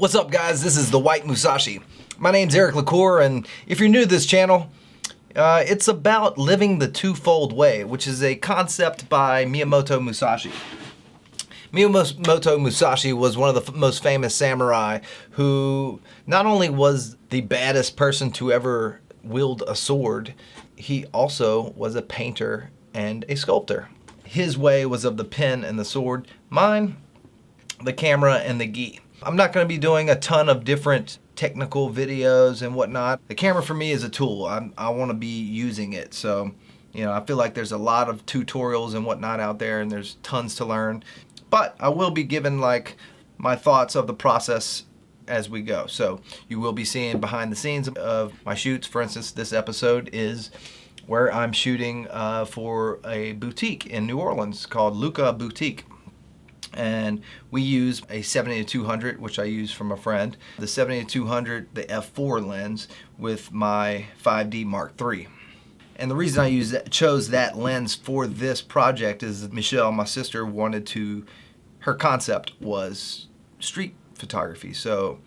What's up, guys? This is the White Musashi. My name's Eric LaCour, and if you're new to this channel, it's about living the twofold way, which is a concept by Miyamoto Musashi. Miyamoto Musashi was one of the most famous samurai who not only was the baddest person to ever wield a sword, he also was a painter and a sculptor. His way was of the pen and the sword, mine, the camera and the gi. I'm not going to be doing a ton of different technical videos and whatnot. The camera for me is a tool. I want to be using it. So, I feel like there's a lot of tutorials and whatnot out there, and there's tons to learn. But I will be giving like my thoughts of the process as we go. So you will be seeing behind the scenes of my shoots. For instance, this episode is where I'm shooting for a boutique in New Orleans called LaCour Boutique. And we use a 70-200, which I use from a friend. The 70-200, the f4 lens with my 5D Mark III. And the reason I chose that lens for this project is Michelle, my sister, her concept was street photography. So,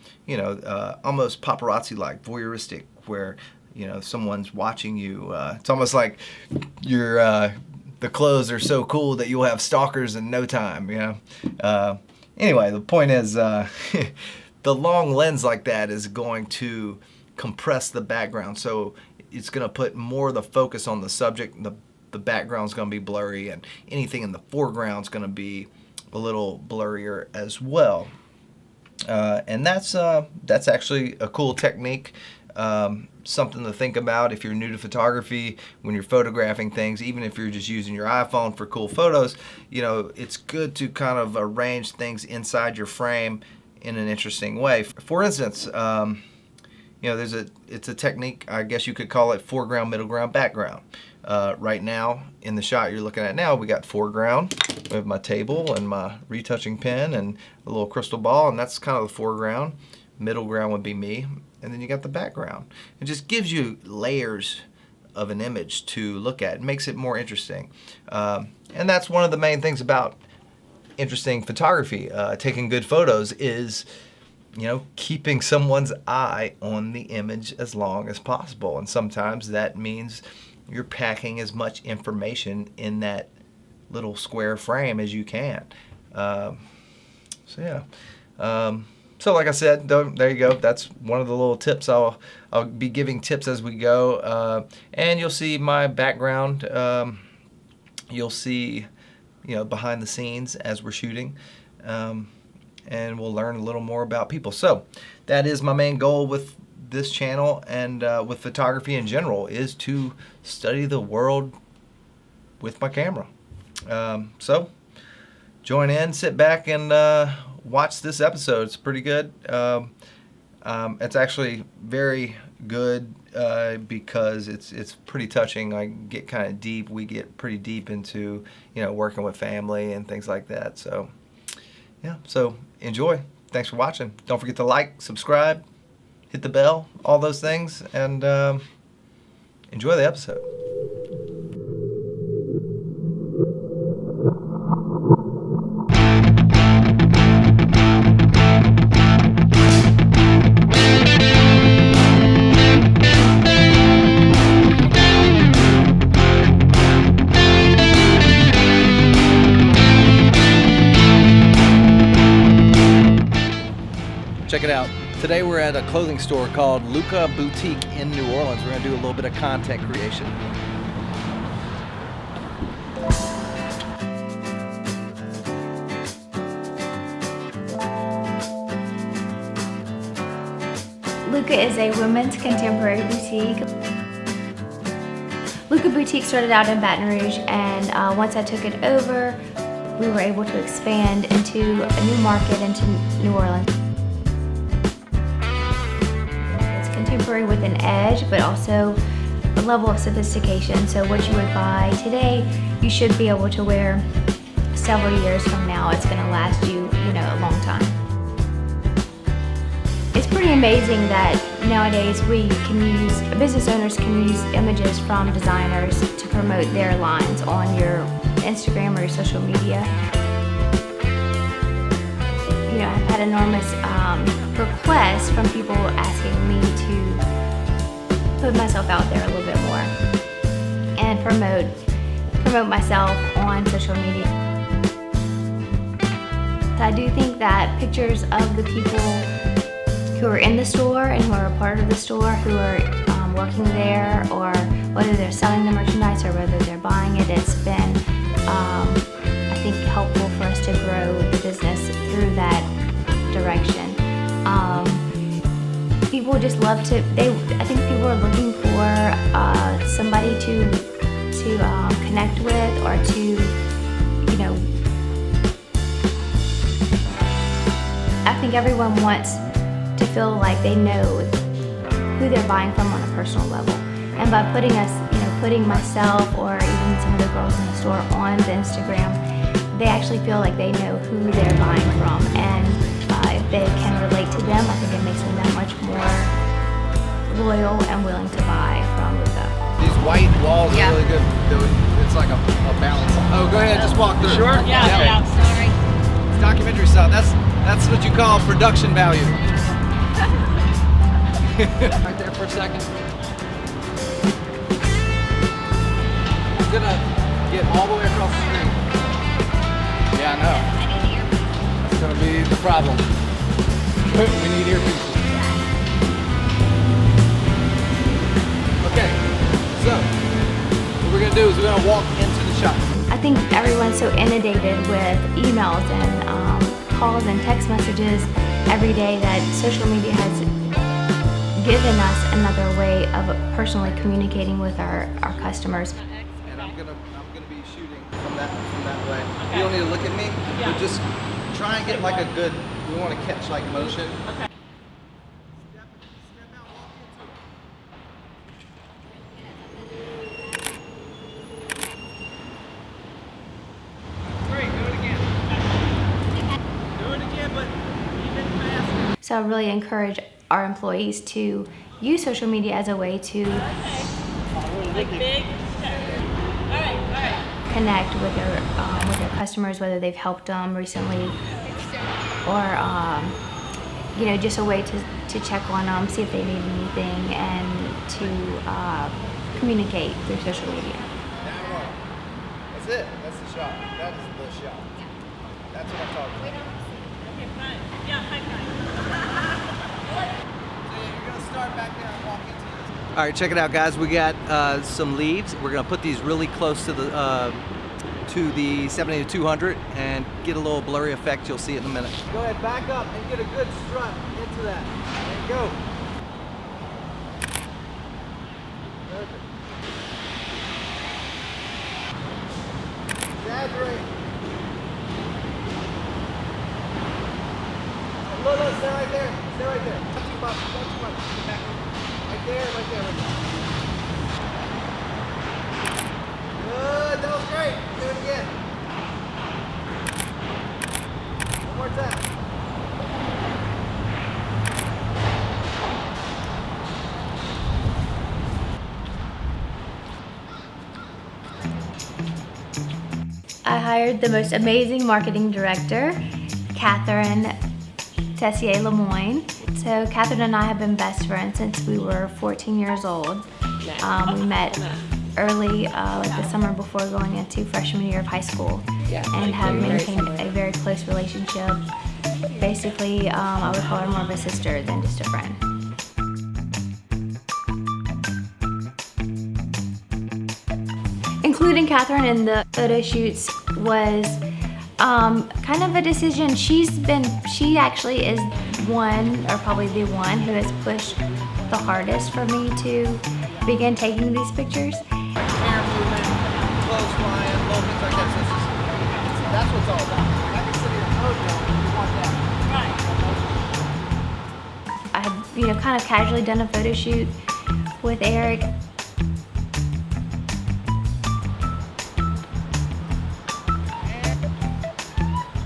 almost paparazzi-like, voyeuristic, where, someone's watching you. It's almost like you're, the clothes are so cool that you'll have stalkers in no time, Anyway, the point is, the long lens like that is going to compress the background. So it's going to put more of the focus on the subject. The background's going to be blurry, and anything in the foreground's going to be a little blurrier as well. And that's actually a cool technique. Something to think about if you're new to photography, when you're photographing things, even if you're just using your iPhone for cool photos, it's good to kind of arrange things inside your frame in an interesting way. For instance, it's a technique, I guess you could call it foreground, middle ground, background. Right now, in the shot you're looking at now, we got foreground. We have my table and my retouching pen and a little crystal ball, and that's kind of the foreground. Middle ground would be me, and then you got the background. It just gives you layers of an image to look at. It makes it more interesting. And that's one of the main things about interesting photography, taking good photos, is keeping someone's eye on the image as long as possible. And sometimes that means you're packing as much information in that little square frame as you can. So like I said, there you go. That's one of the little tips. I'll be giving tips as we go. And you'll see my background. You'll see, behind the scenes as we're shooting. And we'll learn a little more about people. So that is my main goal with this channel and with photography in general, is to study the world with my camera. So join in, sit back, and watch this episode. It's pretty good. It's actually very good because it's pretty touching. I get kind of deep. We get pretty deep into working with family and things like that. So yeah, so enjoy. Thanks for watching. Don't forget to like, subscribe, hit the bell, all those things, and enjoy the episode. Check it out. Today we're at a clothing store called LaCour Boutique in New Orleans. We're going to do a little bit of content creation. LaCour is a women's contemporary boutique. LaCour Boutique started out in Baton Rouge, and once I took it over, we were able to expand into a new market, into New Orleans. Contemporary with an edge, but also a level of sophistication. So what you would buy today, you should be able to wear several years from now. It's going to last you, a long time. It's pretty amazing that nowadays business owners can use images from designers to promote their lines on your Instagram or your social media. you know, I've had enormous requests from people asking me to put myself out there a little bit more and promote myself on social media. So I do think that pictures of the people who are in the store and who are a part of the store, who are working there, or whether they're selling the merchandise or whether they're buying it, it's been, I think, helpful for us to grow the business through that direction. People just love to, I think people are looking for somebody to connect with, or to, you know, I think everyone wants to feel like they know who they're buying from on a personal level. And by putting myself or even some of the girls in the store on the Instagram, they actually feel like they know who they're buying from. And if they can relate to them, I think it makes them that much more loyal and willing to buy from LaCour. These white walls are really good. It's like a balance. Oh, go ahead, just walk through. Sure? Yeah. Sorry. It's documentary style. That's what you call production value. Right there for a second. I'm gonna get all the way across the screen. Yeah, I know. That's gonna be the problem. We need earpieces. Okay, so what we're gonna do is we're gonna walk into the shop. I think everyone's so inundated with emails and calls and text messages every day that social media has given us another way of personally communicating with our customers. And I'm gonna be shooting from that way. Okay. You don't need to look at me, but just try and get like a good, we want to catch like motion. Okay. Step out, walk into it. Great, do it again. Do it again, but even faster. So I really encourage our employees to use social media as a way to connect with their customers, whether they've helped them recently, or you know, just a way to check on them, see if they need anything, and to communicate through social media. That's it. That's the shot. That is the shot. That's what I'm talking about. Okay, fine. Yeah, high. All right, check it out, guys. We got some leads. We're gonna put these really close to the 70-200 and get a little blurry effect. You'll see it in a minute. Go ahead, back up and get a good strut into that. And go. Perfect. Exaggerate. Look, stay right there. Stay right there. Not too much. Not too much. Get back. Right there. Right there. Right there. Good. That was great. Do it again. One more time. I hired the most amazing marketing director, Catherine Tessier Lemoyne. So Catherine and I have been best friends since we were 14 years old. We met early, like the summer before going into freshman year of high school, and have maintained a very close relationship. Basically, I would call her more of a sister than just a friend. Including Catherine in the photo shoots was kind of a decision. She actually is one, or probably the one, who has pushed the hardest for me to begin taking these pictures. Hair movement, clothes flying, little things like that. So that's what it's all about. I can sit here and code you want that. Right. I had, kind of casually done a photo shoot with Eric.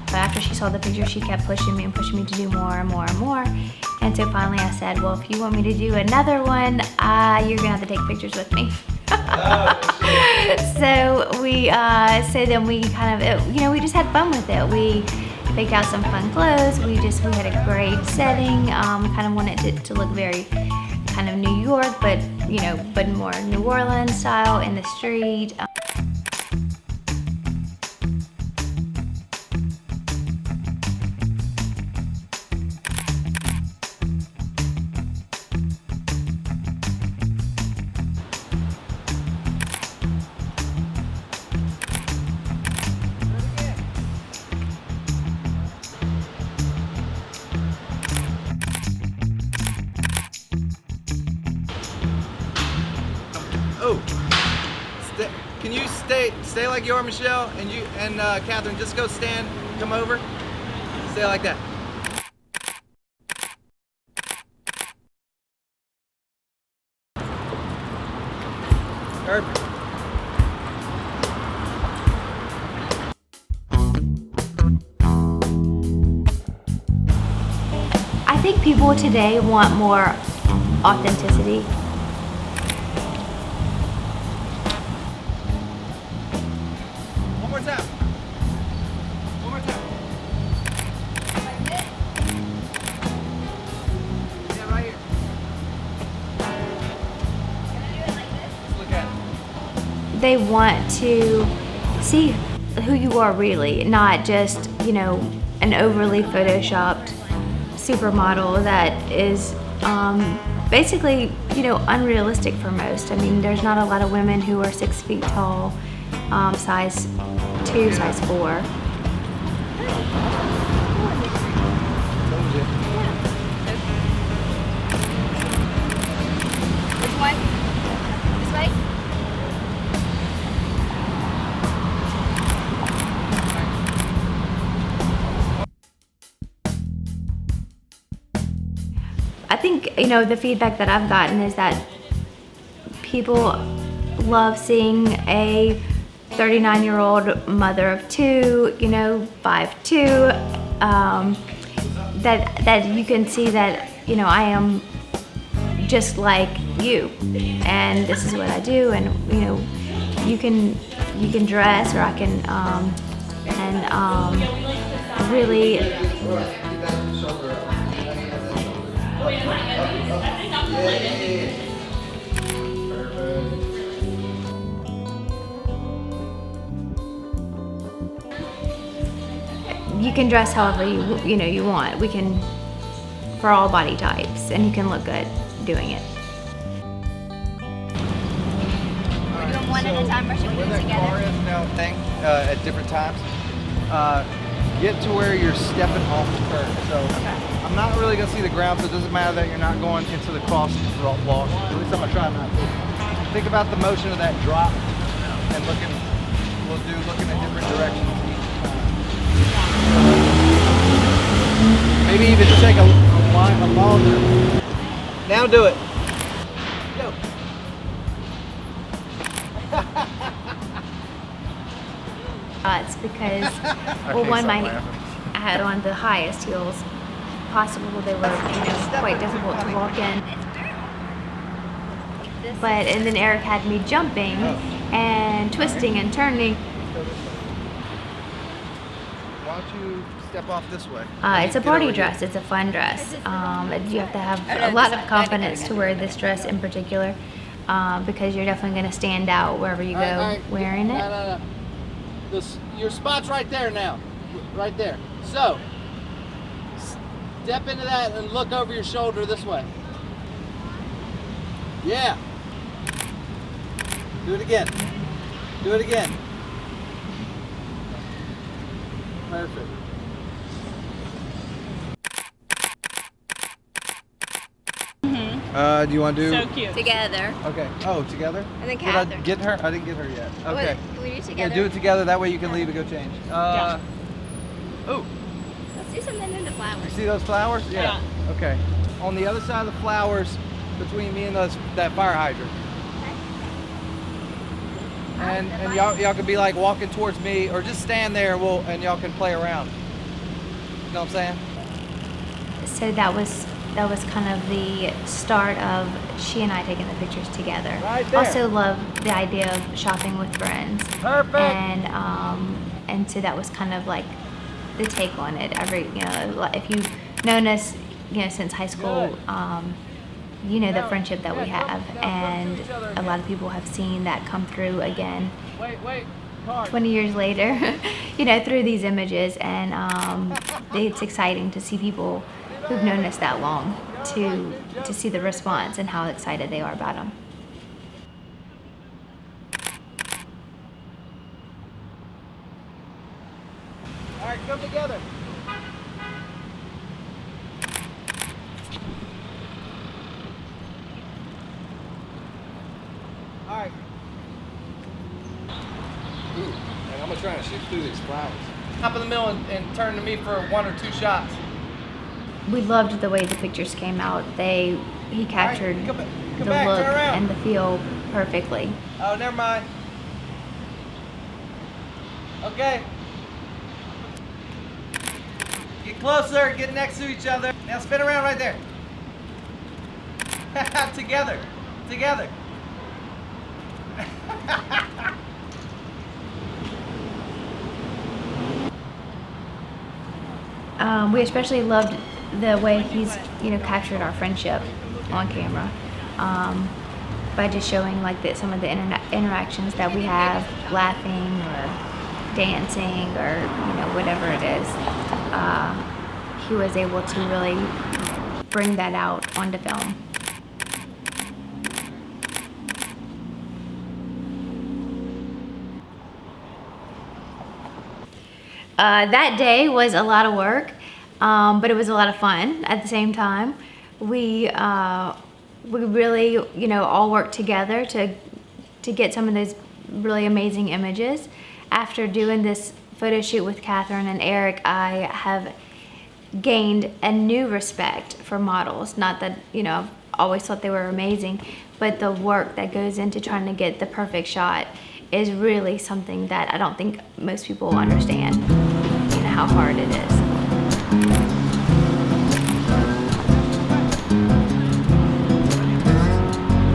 But after she saw the picture, she kept pushing me to do more and more and more. And so finally I said, well, if you want me to do another one, you're gonna have to take pictures with me. So then we kind of, we just had fun with it. We pick out some fun clothes. We had a great setting. Kind of wanted it to look very kind of New York, but but more New Orleans style in the street. Oh, can you stay like you are, Michelle, and you and Catherine, just go stand, come over, stay like that. Perfect. I think people today want more authenticity. One more time. One more time. Yeah, right here. Let's look at it. They want to see who you are really, not just, an overly photoshopped supermodel that is basically, unrealistic for most. I mean, there's not a lot of women who are 6 feet tall, size 2, size 4. Which one? This way? I think, the feedback that I've gotten is that people love seeing a 39-year-old mother of 2, 5'2", that you can see that, I am just like you, and this is what I do, and, you can dress, or I can, really you can dress however you want. We can, for all body types, and you can look good doing it. We're doing one at a time, or should we do Where it that car together? is now, thing at different times. Get to where you're stepping off the curb. So I'm not really gonna see the ground, so it doesn't matter that you're not going into the crosswalk. At least I'm gonna try not to. Think about the motion of that drop and looking in different directions each time. Maybe even take a longer. Now do it. Go. It's because, well, I had on the highest heels possible. They were, quite difficult to walk in. And then Eric had me jumping and twisting and turning. Why don't you step off this way? It's a party dress. It's a fun dress. You have to have a lot of confidence to wear this dress in particular, because you're definitely going to stand out wherever you go wearing it. No. Your spot's right there now. Right there. So, step into that and look over your shoulder this way. Yeah. Do it again. Do it again. Perfect. Do you want to do? So cute. Together. Okay. Oh, together? And then Did I Catherine. get her? I didn't get her yet. Okay. Can we do Yeah, together? do it together. That way you can leave and go change. Yeah. Oh, Let's do something in the flowers. you see those flowers? Yeah. Okay. On the other side of the flowers, between me and that fire hydrant. And y'all can be like walking towards me, or just stand there. And y'all can play around. You know what I'm saying? So that was kind of the start of she and I taking the pictures together. Right there. Also love the idea of shopping with friends. Perfect. And so that was kind of like the take on it. If you've known us, since high school, the friendship that we have, and a lot of people have seen that come through again. 20 years later, through these images, and it's exciting to see people who've known us that long to see the response and how excited they are about them. All right, come together. All right. Ooh, and I'm gonna try and shoot through these flowers. Hop in the middle and turn to me for 1 or 2 shots. We loved the way the pictures came out. He captured Come the back, look turn around. and the feel perfectly. Oh, never mind. Okay. Get closer, get next to each other. Now spin around right there. Together. Together. We especially loved the way he's captured our friendship on camera, by just showing some of the interactions that we have, laughing or dancing or whatever it is. He was able to really bring that out onto film. That day was a lot of work, but it was a lot of fun at the same time. We really, all worked together to get some of those really amazing images. After doing this photo shoot with Catherine and Eric, I have gained a new respect for models. Not that, I've always thought they were amazing, but the work that goes into trying to get the perfect shot is really something that I don't think most people understand, how hard it is.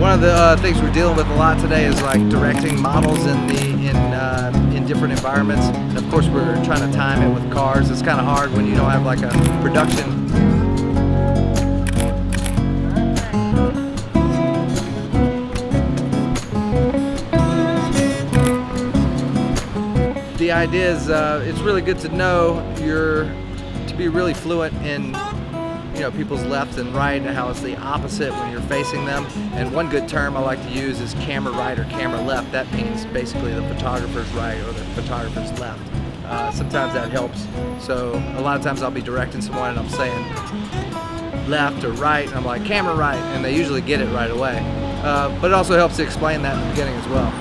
One of the things we're dealing with a lot today is directing models in different environments. And of course, we're trying to time it with cars. It's kind of hard when you don't have a production. The idea is it's really good to know to be really fluent in people's left and right, and how it's the opposite when you're facing them. And one good term I like to use is camera right or camera left. That means basically the photographer's right or the photographer's left. Sometimes that helps. So a lot of times I'll be directing someone and I'm saying left or right, and I'm like, camera right, and they usually get it right away. But it also helps to explain that in the beginning as well.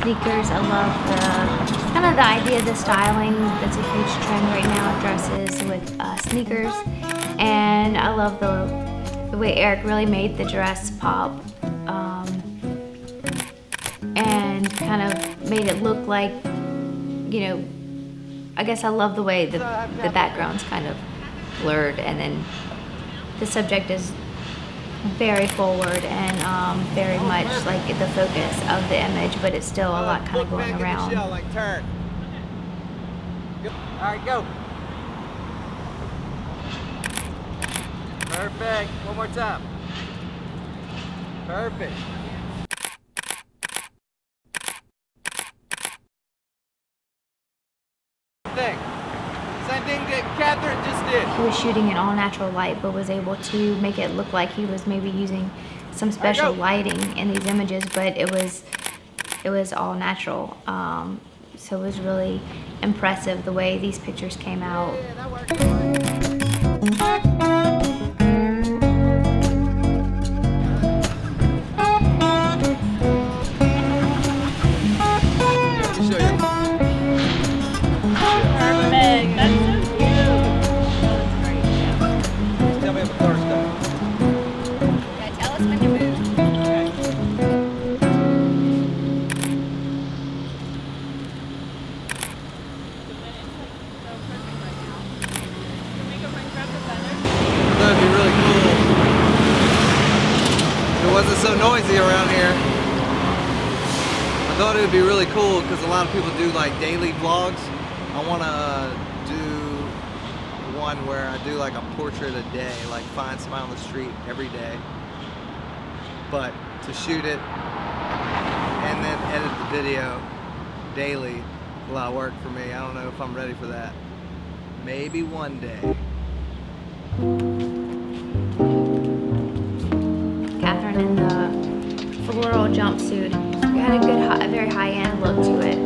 Sneakers. I love the idea of the styling. That's a huge trend right now, dresses with sneakers. And I love the way Eric really made the dress pop, and kind of made it look like, I guess I love the way the background's kind of blurred, and then the subject is very forward and very much the focus of the image, but it's still a lot kind of going around. Turn. All right, go. Perfect. One more time. Perfect. Same thing that Catherine just did. He was shooting in all natural light, but was able to make it look like he was maybe using some special lighting in these images, but it was all natural. So it was really impressive the way these pictures came out. Yeah, that works. Yeah, tell us when to move. you around here. I thought it would be really cool because a lot of people do like daily vlogs. I want to do one where I do like a portrait a day, like find somebody on the street every day. But to shoot it and then edit the video daily is a lot of work for me. I don't know if I'm ready for that. Maybe one day. Catherine in the floral jumpsuit. You had a good, a very high-end look to it.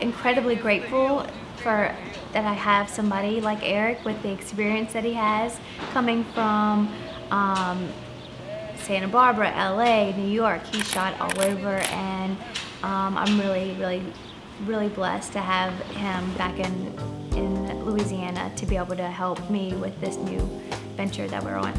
Incredibly grateful for that I have somebody like Eric with the experience that he has coming from Santa Barbara, LA, New York. He shot all over, and I'm really blessed to have him back in Louisiana to be able to help me with this new venture that we're on.